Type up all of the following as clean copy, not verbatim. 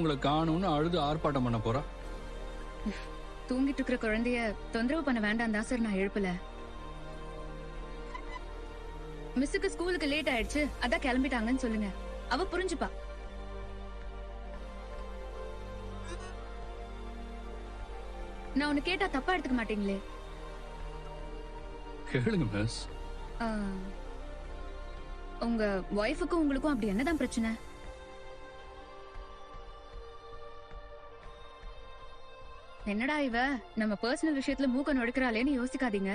உங்களை காணும்னு அழுது ஆர்ப்பாட்டம் பண்ண போறா. தூங்கிட்டு இருக்கிற குழந்தைய தொந்தரவு பண்ண வேண்டாம் தான் சார் நான் எழுப்பல. மிஸ்ஸுக்கு ஸ்கூலுக்கு லேட் ஆயிடுச்சு, அதான் கிளம்பிட்டாங்கன்னு சொல்லுங்க, அவ புரிஞ்சுப்பா. நான் உன்னை கேட்டா தப்பா எடுத்துக்க மாட்டீங்களே? கேளுங்க மிஸ். ஆ, உங்க ஒய்ஃபுக்கும் உங்களுக்கும் அப்படி என்னதான் பிரச்சனை? என்னடா இவ நம்ம பர்சனல் விஷயத்துல மூக்க நுழைக்கிறாளேன்னு யோசிக்காதீங்க.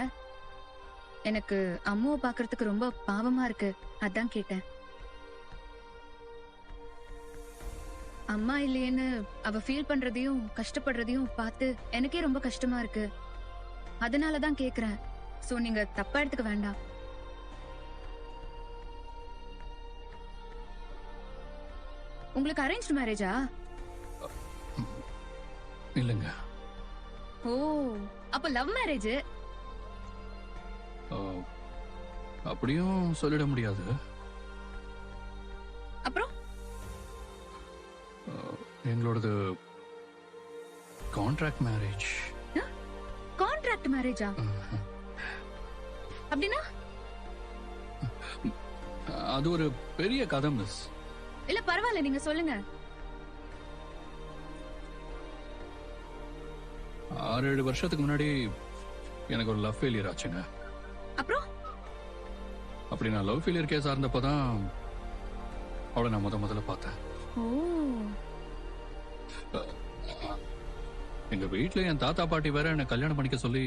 எனக்கு அம்மாவை பாக்குறதுக்கு ரொம்ப பாவமா இருக்கு, அதான் கேட்டேன். அம்மா இல்லையேன்னு அவ ஃபீல் பண்றதையும் கஷ்டப்படுறதையும் பார்த்து எனக்கே ரொம்ப கஷ்டமா இருக்கு. அதனாலதான் கேக்குறேன். சோ நீங்க தப்பா எடுத்துக்க வேண்டாம். உங்களுக்கு அரேஞ்ச் மேரேஜா? இல்லைங்க. ஓ, அப்ப லவ் மேரேஜ்? அப்படியும் சொல்லிட முடியாது. அப்புறம் எங்களோடது கான்ட்ராக்ட் மேரேஜ். கான்ட்ராக்ட் மேரேஜா? அப்படின்னா அது ஒரு பெரிய கதை மிஸ். இல்ல பரவாயில்ல, நீங்க சொல்லுங்க. 6-7 வருஷத்துக்கு முன்னாடி எனக்கு ஒரு லவ் ஃபெயிலியர் ஆச்சுங்க. அப்புறம் அப்படி நான் லவ் ஃபெயிலியர் கேஸா இருந்தப்பதான் அவளை நான் முதல்ல பார்த்தேன். ஓ, எங்க வீட்டுல என் தாத்தா பாட்டி வேற என்ன கல்யாணம் பண்ணிக்க சொல்லி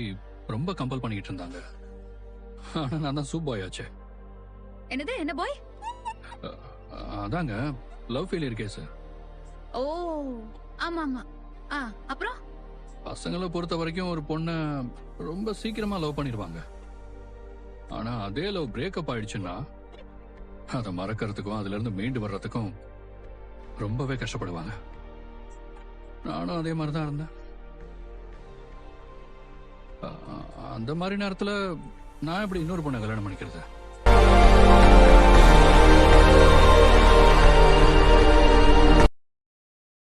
ரொம்ப கம்பல் பண்ணிட்டு இருந்தாங்க. ஆனா நான் தான் சூப் பாய் ஆச்சே. என்னது, என்ன பாய்? அதாங்க லவ் ஃபெயிலியர் கேஸ். ஓ, ஆமா ஆமா. அப்புறம் பசங்களை பொறுத்த வரைக்கும் ஒரு பொண்ணை ரொம்ப சீக்கிரமா லவ் பண்ணிடுவாங்க. ஆனா அதே லவ் பிரேக்கப் ஆயிடுச்சுன்னா அதை மறக்கிறதுக்கும் அதுல இருந்து மீண்டு வர்றதுக்கும் ரொம்பவே கஷ்டப்படுவாங்க. நானும் அதே மாதிரிதான் இருந்தேன். அந்த மாதிரி நேரத்துல நான் எப்படி இன்னொரு பொண்ணை கல்யாணம் பண்ணிக்கிறது?